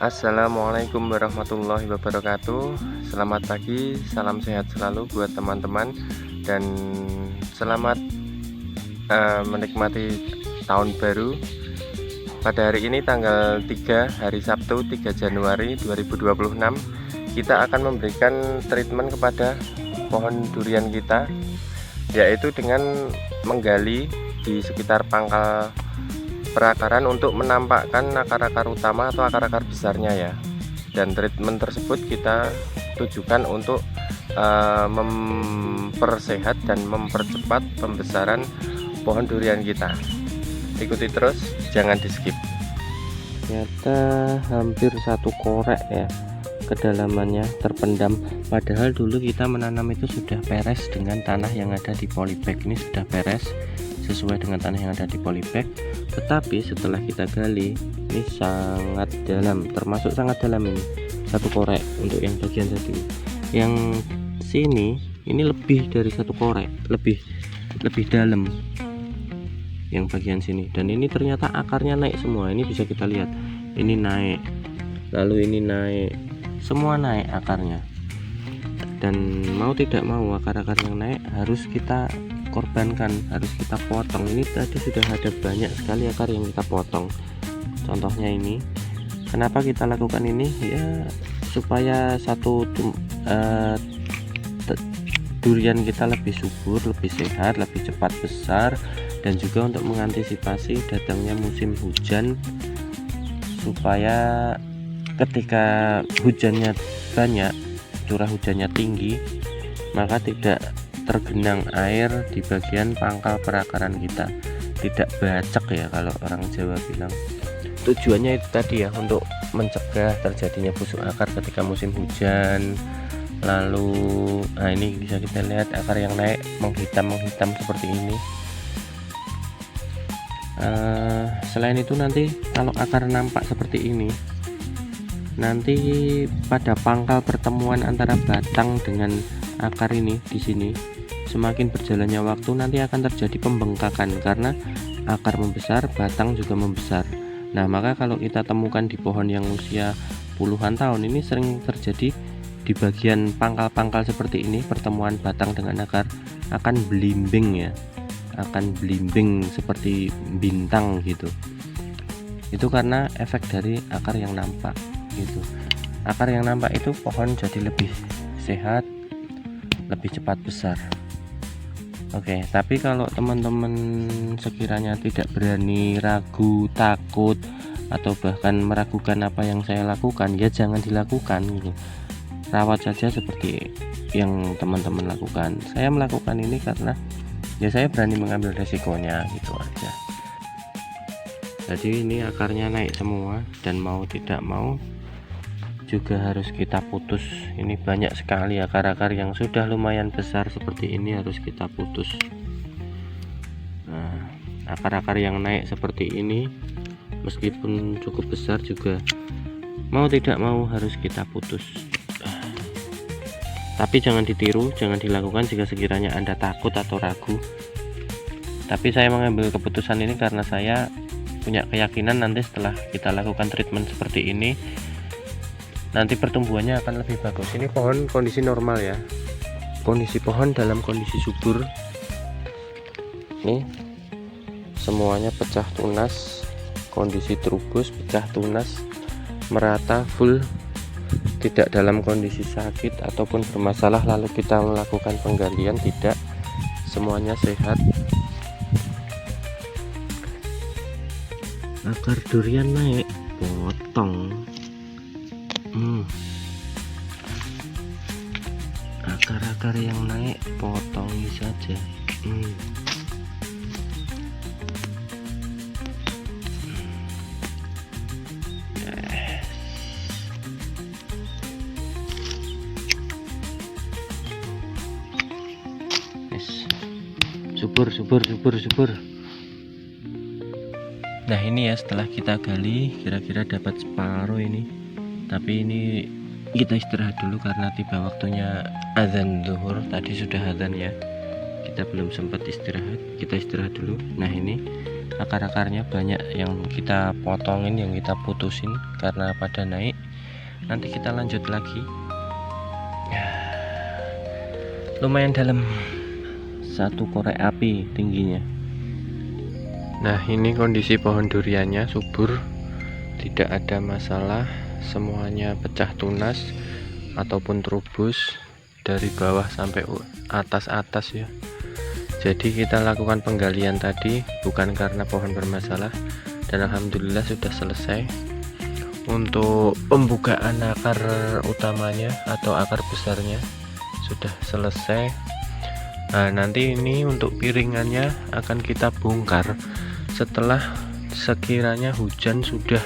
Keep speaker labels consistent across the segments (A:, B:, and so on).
A: Assalamualaikum warahmatullahi wabarakatuh. Selamat pagi, salam sehat selalu buat teman-teman, dan selamat menikmati tahun baru. Pada hari ini tanggal 3 hari Sabtu 3 Januari 2026, kita akan memberikan treatment kepada pohon durian kita, yaitu dengan menggali di sekitar pangkal perakaran untuk menampakkan akar-akar utama atau akar-akar besarnya ya. Dan treatment tersebut kita tujukan untuk mempersehat dan mempercepat pembesaran pohon durian kita. Ikuti terus, jangan di skip. Ternyata hampir 1 korek ya kedalamannya terpendam, padahal dulu kita menanam itu sudah beres dengan tanah yang ada di polybag. Ini sudah beres sesuai dengan tanah yang ada di polybag, tetapi setelah kita gali ini sangat dalam, termasuk sangat dalam. Ini 1 korek untuk yang bagian tadi. Yang sini ini lebih dari 1 korek, lebih dalam yang bagian sini. Dan ini ternyata akarnya naik semua. Ini bisa kita lihat, ini naik, lalu ini naik, semua naik akarnya. Dan mau tidak mau akar-akar yang naik harus kita korbankan, harus kita potong. Ini tadi sudah ada banyak sekali akar yang kita potong. Contohnya ini. Kenapa kita lakukan ini? Ya supaya durian kita lebih subur, lebih sehat, lebih cepat besar, dan juga untuk mengantisipasi datangnya musim hujan, supaya ketika hujannya banyak, curah hujannya tinggi, maka tidak tergenang air di bagian pangkal perakaran kita, tidak bacek ya kalau orang Jawa bilang. Tujuannya itu tadi ya, untuk mencegah terjadinya busuk akar ketika musim hujan. Lalu nah ini bisa kita lihat akar yang naik menghitam seperti ini. Selain itu nanti kalau akar nampak seperti ini, nanti pada pangkal pertemuan antara batang dengan akar ini di sini, semakin berjalannya waktu nanti akan terjadi pembengkakan karena akar membesar, batang juga membesar. Nah, maka kalau kita temukan di pohon yang usia puluhan tahun, ini sering terjadi di bagian pangkal-pangkal seperti ini, pertemuan batang dengan akar akan belimbing ya, akan belimbing seperti bintang gitu. Itu karena efek dari akar yang nampak gitu. Akar yang nampak itu pohon jadi lebih sehat, lebih cepat besar. Oke, tapi kalau teman-teman sekiranya tidak berani, ragu, takut, atau bahkan meragukan apa yang saya lakukan, ya jangan dilakukan gitu. Rawat saja seperti yang teman-teman lakukan. Saya melakukan ini karena ya saya berani mengambil resikonya gitu aja. Jadi ini akarnya naik semua, dan mau tidak mau juga harus kita putus. Ini banyak sekali akar-akar yang sudah lumayan besar seperti ini, harus kita putus. Nah, akar-akar yang naik seperti ini meskipun cukup besar juga mau tidak mau harus kita putus. Tapi jangan ditiru, jangan dilakukan jika sekiranya Anda takut atau ragu. Tapi saya mengambil keputusan ini karena saya punya keyakinan nanti setelah kita lakukan treatment seperti ini, nanti pertumbuhannya akan lebih bagus. Ini pohon kondisi normal ya, kondisi pohon dalam kondisi subur. Nih semuanya pecah tunas, kondisi trubus, pecah tunas, merata, full, tidak dalam kondisi sakit ataupun bermasalah lalu kita melakukan penggalian, tidak, semuanya sehat. Akar durian naik, potong. Akar-akar yang naik potongi saja. Yes. Subur. Nah ini ya, setelah kita gali kira-kira dapat separuh ini, tapi ini kita istirahat dulu karena tiba waktunya azan zuhur. Tadi sudah azan ya, kita belum sempat istirahat, kita istirahat dulu. Nah ini akar-akarnya banyak yang kita potongin, yang kita putusin karena pada naik. Nanti kita lanjut lagi. Lumayan dalam, 1 korek api tingginya. Nah, ini kondisi pohon duriannya subur, tidak ada masalah, semuanya pecah tunas ataupun trubus dari bawah sampai atas ya. Jadi kita lakukan penggalian tadi bukan karena pohon bermasalah, dan alhamdulillah sudah selesai. Untuk pembukaan akar utamanya atau akar besarnya sudah selesai. Nah, nanti ini untuk piringannya akan kita bongkar setelah sekiranya hujan sudah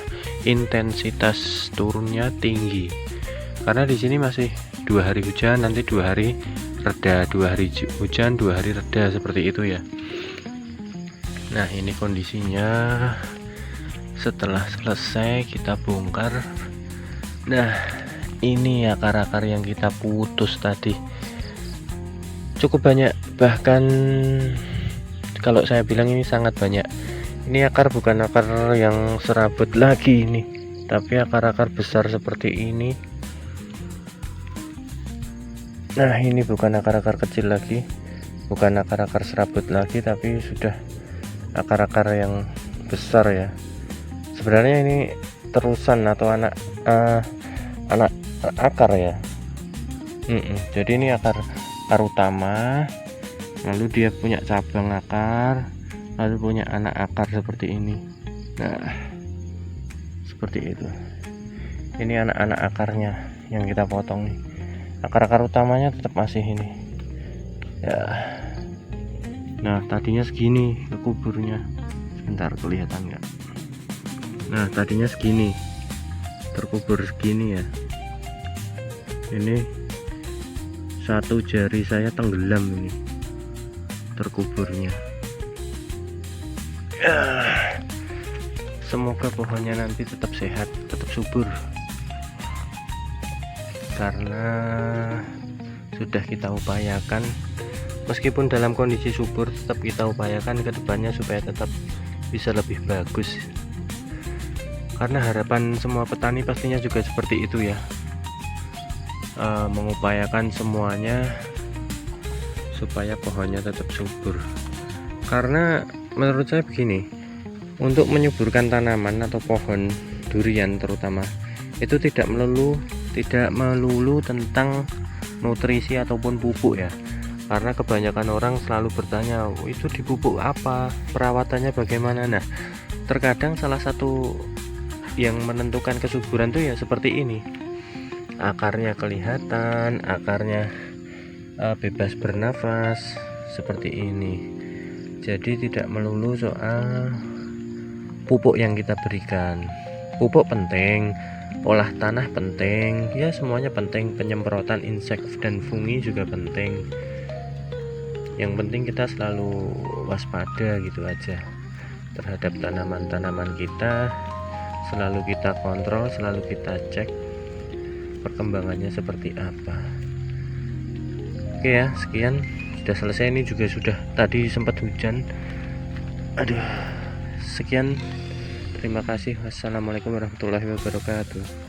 A: intensitas turunnya tinggi, karena di sini masih 2 hari hujan, nanti 2 hari reda, 2 hari hujan, 2 hari reda, seperti itu ya. Nah, ini kondisinya setelah selesai kita bongkar. Nah, ini akar-akar yang kita putus tadi cukup banyak, bahkan kalau saya bilang ini sangat banyak. Ini akar bukan akar yang serabut lagi ini, tapi akar-akar besar seperti ini. Nah, ini bukan akar-akar kecil lagi, bukan akar-akar serabut lagi, tapi sudah akar-akar yang besar ya. Sebenarnya ini terusan atau anak akar ya. Jadi ini akar utama, lalu dia punya cabang akar, lalu punya anak akar seperti ini. Nah, seperti itu. Ini anak-anak akarnya yang kita potong nih. Akar-akar utamanya tetap masih ini ya. Nah, tadinya segini kekuburnya, sebentar kelihatan nggak? Nah, tadinya segini, terkubur segini ya. Ini 1 jari saya tenggelam ini terkuburnya. Semoga pohonnya nanti tetap sehat, tetap subur, karena sudah kita upayakan, meskipun dalam kondisi subur tetap kita upayakan ke depannya supaya tetap bisa lebih bagus, karena harapan semua petani pastinya juga seperti itu ya, mengupayakan semuanya supaya pohonnya tetap subur. Karena menurut saya begini, untuk menyuburkan tanaman atau pohon durian terutama, itu tidak melulu tentang nutrisi ataupun pupuk ya. Karena kebanyakan orang selalu bertanya, itu dipupuk apa, perawatannya bagaimana. Nah, terkadang salah satu yang menentukan kesuburan tuh ya seperti ini, akarnya kelihatan, akarnya bebas bernafas seperti ini. Jadi tidak melulu soal pupuk yang kita berikan. Pupuk penting, olah tanah penting, ya semuanya penting, penyemprotan insek dan fungi juga penting. Yang penting kita selalu waspada gitu aja terhadap tanaman-tanaman kita, selalu kita kontrol, selalu kita cek perkembangannya seperti apa. Oke ya, sekian, sudah selesai. Ini juga sudah, tadi sempat hujan. Aduh, sekian, terima kasih. Wassalamualaikum warahmatullahi wabarakatuh.